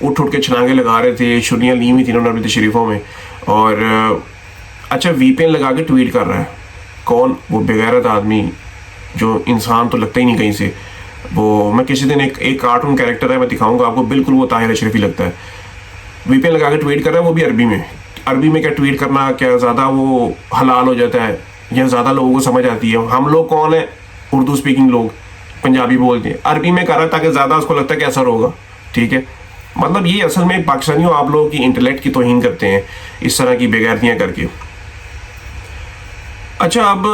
اٹھ کے چھلانگے لگا رہے تھے, چھریاں لی ہوئی تھیں انہوں نے تشریفوں میں, اور اچھا وی پی این لگا کے ٹویٹ کر رہا ہے. کون؟ وہ بغیرت آدمی جو انسان تو لگتا ہی نہیں کہیں سے. وہ میں کسی دن ایک کارٹون کیریکٹر ہے, میں دکھاؤں گا آپ کو, بالکل وہ طاہر اشرفی لگتا ہے. وی پی این لگا کے ٹویٹ کر رہا ہے, وہ بھی عربی میں. عربی میں کیا ٹویٹ کرنا کیا زیادہ وہ حلال ہو جاتا ہے یا زیادہ لوگوں کو سمجھ آتی ہے؟ ہم لوگ کون ہیں؟ اردو اسپیکنگ لوگ, پنجابی بولتے ہیں, عربی میں کر رہا ہے تاکہ زیادہ اس کو لگتا ہے کہ اثر ہوگا. ٹھیک ہے, مطلب یہ اصل میں پاکستانیوں آپ لوگوں کی انٹلیکٹ کی توہین کرتے ہیں اس طرح کی بےغیرتیاں کر کے. اچھا اب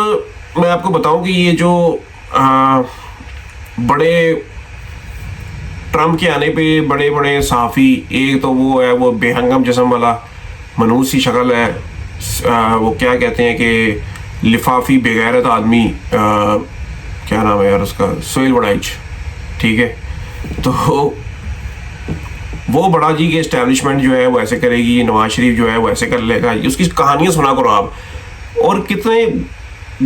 میں آپ کو بتاؤں کہ یہ جو بڑے ٹرمپ کے آنے پہ بڑے بڑے صحافی, ایک تو وہ ہے وہ بے ہنگم جسم والا منوس سی شکل ہے, وہ کیا کہتے ہیں کہ لفافی بغیرت آدمی, کیا نام ہے یار اس کا, سہیل وڑائچ. ٹھیک ہے, تو وہ بڑا جی کہ اسٹیبلشمنٹ جو ہے وہ ایسے کرے گی, نواز شریف جو ہے وہ ایسے کر لے گا. اس کی کہانیاں سنا کرو آپ, اور کتنے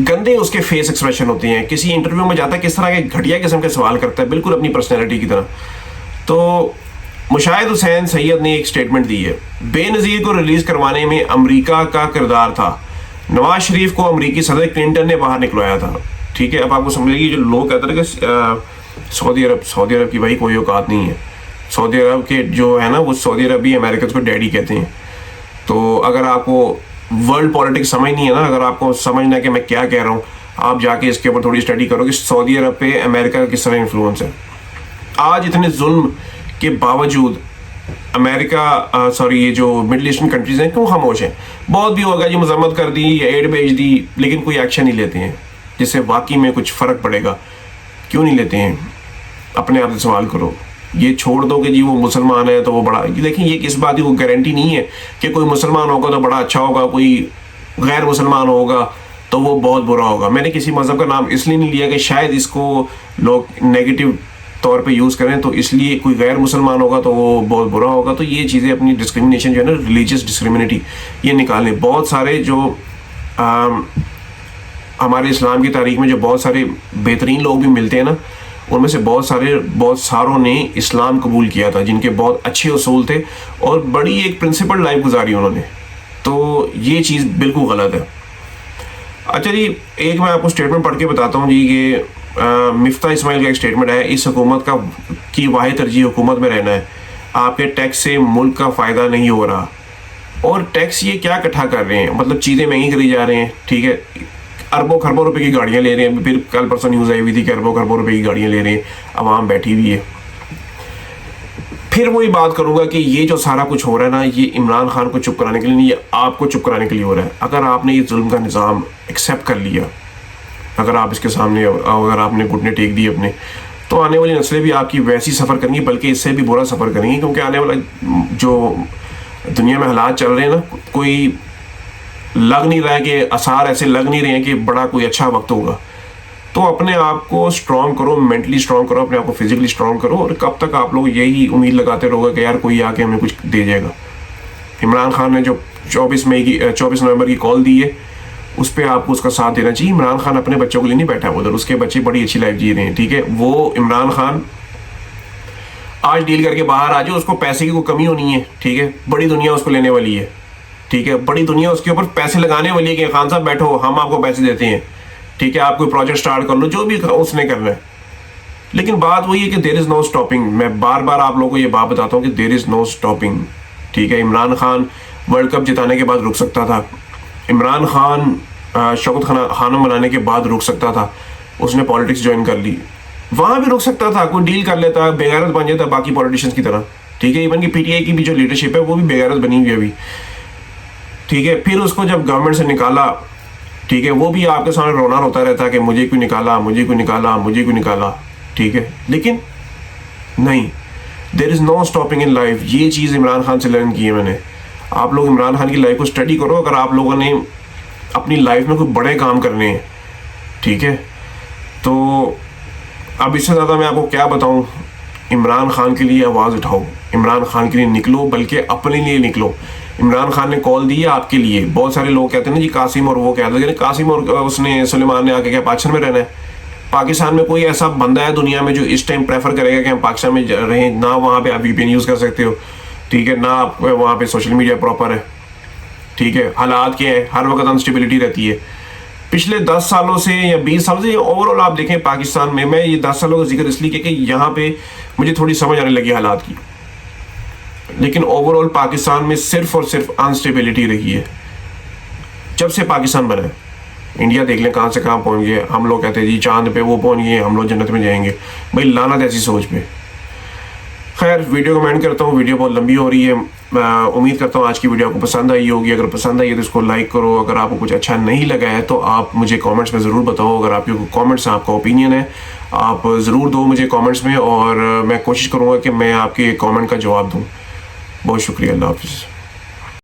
گندے اس کے فیس ایکسپریشن ہوتے ہیں. کسی انٹرویو میں جاتا ہے کس طرح کے گھٹیا قسم کے سوال کرتا ہے, بالکل اپنی پرسنالٹی کی طرح. تو مشاہد حسین سید نے ایک سٹیٹمنٹ دی ہے, بے نظیر کو ریلیز کروانے میں امریکہ کا کردار تھا, نواز شریف کو امریکی صدر کلنٹن نے باہر نکلوایا تھا. ٹھیک ہے, اب آپ کو سمجھ لیجیے جو لوگ کہتے ہیں کہ سعودی عرب کی بھائی کوئی اوقات نہیں ہے. سعودی عرب کے جو ہے نا وہ سعودی عرب بھی امریکن کو ڈیڈی کہتے ہیں. تو اگر آپ کو ورلڈ پالیٹکس سمجھنی ہے نا, اگر آپ کو سمجھنا ہے کہ میں کیا کہہ رہا ہوں, آپ جا کے اس کے اوپر تھوڑی اسٹڈی کرو کہ سعودی عرب پہ امریکہ کا کس طرح انفلوئنس ہے. آج اتنے ظلم کے باوجود امریکہ یہ جو مڈل ایسٹرن کنٹریز ہیں کیوں خاموش ہیں؟ بہت بھی ہوگا جی, مذمت کر دی یا ایڈ بھیج دی, لیکن کوئی ایکشن نہیں لیتے ہیں جس سے واقعی میں کچھ فرق پڑے گا. کیوں نہیں لیتے ہیں؟ اپنے آپ سے سوال کرو. یہ چھوڑ دو کہ جی وہ مسلمان ہے تو وہ بڑا, دیکھیں یہ کس بات کی کوئی گارنٹی نہیں ہے کہ کوئی مسلمان ہوگا تو بڑا اچھا ہوگا, کوئی غیر مسلمان ہوگا تو وہ بہت برا ہوگا. میں نے کسی مذہب کا نام اس لیے نہیں لیا کہ شاید اس کو لوگ نیگیٹو طور پہ یوز کریں, تو اس لیے کوئی غیر مسلمان ہوگا تو وہ بہت برا ہوگا. تو یہ چیزیں اپنی ڈسکریمنیشن جو ہے نا, ریلیجیس ڈسکریمنیٹی, یہ نکالیں. بہت سارے جو ہمارے اسلام کی تاریخ میں جو بہت سارے بہترین لوگ بھی ملتے ہیں نا, ان میں سے بہت ساروں نے اسلام قبول کیا تھا, جن کے بہت اچھے اصول تھے اور بڑی ایک پرنسپل لائف گزاری انہوں نے. تو یہ چیز بالکل غلط ہے. اچھا جی, ایک میں آپ کو اسٹیٹمنٹ پڑھ کے بتاتا ہوں جی کہ مفتاح اسماعیل کا ایک اسٹیٹمنٹ ہے, اس حکومت کی واحد ترجیح حکومت میں رہنا ہے, آپ کے ٹیکس سے ملک کا فائدہ نہیں ہو رہا. اور ٹیکس یہ کیا اکٹھا کر رہے ہیں, مطلب چیزیں مہنگی کری جا رہے ہیں. ٹھیک ہے, اربوں خربوں روپے کی گاڑیاں لے رہے ہیں, پھر کل پرسوں نیوز آئی ہوئی تھی کہ اربوں خربوں روپے کی گاڑیاں لے رہے ہیں, عوام بیٹھی ہوئی ہے. پھر وہی بات کروں گا کہ یہ جو سارا کچھ ہو رہا ہے نا, یہ عمران خان کو چپ کرانے کے لیے نہیں, یہ آپ کو چپ کرانے کے لیے ہو رہا ہے. اگر آپ نے یہ ظلم کا نظام ایکسیپٹ کر لیا, اگر آپ اس کے سامنے, اگر آپ نے گھٹنے ٹیک دیے اپنے, تو آنے والی نسلیں بھی آپ کی ویسی سفر کریں گی, بلکہ اس سے بھی برا سفر کریں گی. کیونکہ آنے والا جو دنیا میں حالات چل رہے ہیں نا, کوئی لگ نہیں رہا ہے کہ آثار ایسے لگ نہیں رہے ہیں کہ بڑا کوئی اچھا وقت ہوگا. تو اپنے آپ کو اسٹرانگ کرو, مینٹلی اسٹرانگ کرو, اپنے آپ کو فزیکلی اسٹرانگ کرو. اور کب تک آپ لوگ یہی امید لگاتے رہو گے کہ یار کوئی آ کے ہمیں کچھ دے جائے گا؟ عمران خان نے جو 24 نومبر کی کال دی ہے, اس پہ آپ کو اس کا ساتھ دینا چاہیے. عمران خان اپنے بچوں کے لیے نہیں بیٹھا ادھر, اس کے بچے بڑی اچھی لائف جی رہے ہیں. ٹھیک ہے, وہ عمران خان آج ڈیل کر کے باہر آ جائے, اس کو پیسے کی کوئی کمی ہونی ہے. ٹھیک ہے, بڑی دنیا اس کو لینے والی ہے. ٹھیک ہے, بڑی دنیا اس کے اوپر پیسے لگانے والی ہے کہ خان صاحب بیٹھو, ہم آپ کو پیسے دیتے ہیں. ٹھیک ہے, آپ کوئی پروجیکٹ سٹارٹ کر لو, جو بھی اس نے کرنا ہے. لیکن بات وہی ہے کہ دیر از نو اسٹاپنگ. میں بار بار آپ لوگوں کو یہ بات بتاتا ہوں کہ دیر از نو اسٹاپنگ. ٹھیک ہے, عمران خان ورلڈ کپ جتانے کے بعد رک سکتا تھا, عمران خان شوکت خانم بنانے کے بعد رک سکتا تھا, اس نے پالیٹکس جوائن کر لی, وہاں بھی رک سکتا تھا, کوئی ڈیل کر لیتا, بےغیرت بن جاتا باقی پولیٹیشینس کی طرح. ٹھیک ہے, ایون کہ پی ٹی آئی کی بھی جو لیڈرشپ ہے وہ بھی بےغیرت بنی ہوئی ہے ابھی. ٹھیک ہے, پھر اس کو جب گورنمنٹ سے نکالا, ٹھیک ہے, وہ بھی آپ کے سامنے رونا روتا رہتا ہے کہ مجھے کیوں نکالا, مجھے کیوں نکالا, مجھے کیوں نکالا. ٹھیک ہے, لیکن نہیں, دیر از نو اسٹاپنگ ان لائف. یہ چیز عمران خان سے لرن کی ہے میں نے. آپ لوگ عمران خان کی لائف کو اسٹڈی کرو اگر آپ لوگوں نے اپنی لائف میں کوئی بڑے کام کرنے ہیں. ٹھیک ہے, تو اب اس سے زیادہ میں آپ کو کیا بتاؤں. عمران خان کے لیے آواز اٹھاؤ, عمران خان کے لیے نکلو, بلکہ اپنے لیے نکلو. عمران خان نے کال دی ہے آپ کے لیے. بہت سارے لوگ کہتے ہیں نا جی قاسم اور وہ کہتے ہیں, قاسم اور اس نے سلیمان نے آ کے کیا پاچھر میں رہنا ہے. پاکستان میں کوئی ایسا بندہ ہے دنیا میں جو اس ٹائم پریفر کرے گا کہ ہم پاکستان میں رہیں؟ نہ وہاں پہ آپ وی پی این یوز کر سکتے ہو، ٹھیک ہے، نہ آپ وہاں پہ سوشل میڈیا پراپر ہے، ٹھیک ہے، حالات کیا ہیں، ہر وقت انسٹیبلٹی رہتی ہے۔ پچھلے 10 سالوں سے یا 20 سالوں سے اوور آل آپ دیکھیں پاکستان میں یہ 10 سالوں کا ذکر اس لیے کہ یہاں پہ مجھے تھوڑی سمجھ آنے لگی حالات کی، لیکن اوور آل پاکستان میں صرف اور صرف انسٹیبلٹی رہی ہے جب سے پاکستان بنا ہے۔ انڈیا دیکھ لیں کہاں سے کہاں پہنچ گئے، ہم لوگ کہتے ہیں جی چاند پہ وہ پہنچ گئے، ہم لوگ جنت میں جائیں گے، بھائی لعنت ایسی سوچ پہ۔ خیر ویڈیو کو کمنٹ کرتا ہوں، ویڈیو بہت لمبی ہو رہی ہے، امید کرتا ہوں آج کی ویڈیو آپ کو پسند آئی ہوگی۔ اگر پسند آئی ہے تو اس کو لائک کرو، اگر آپ کو کچھ اچھا نہیں لگا ہے تو آپ مجھے کامنٹس میں ضرور بتاؤ، اگر آپ کے کامنٹس ہیں، آپ کا اوپینین ہے، آپ ضرور دو مجھے کامنٹس میں، اور میں کوشش کروں گا کہ میں آپ کے کامنٹ کا جواب دوں۔ بہت شکریہ، اللہ حافظ۔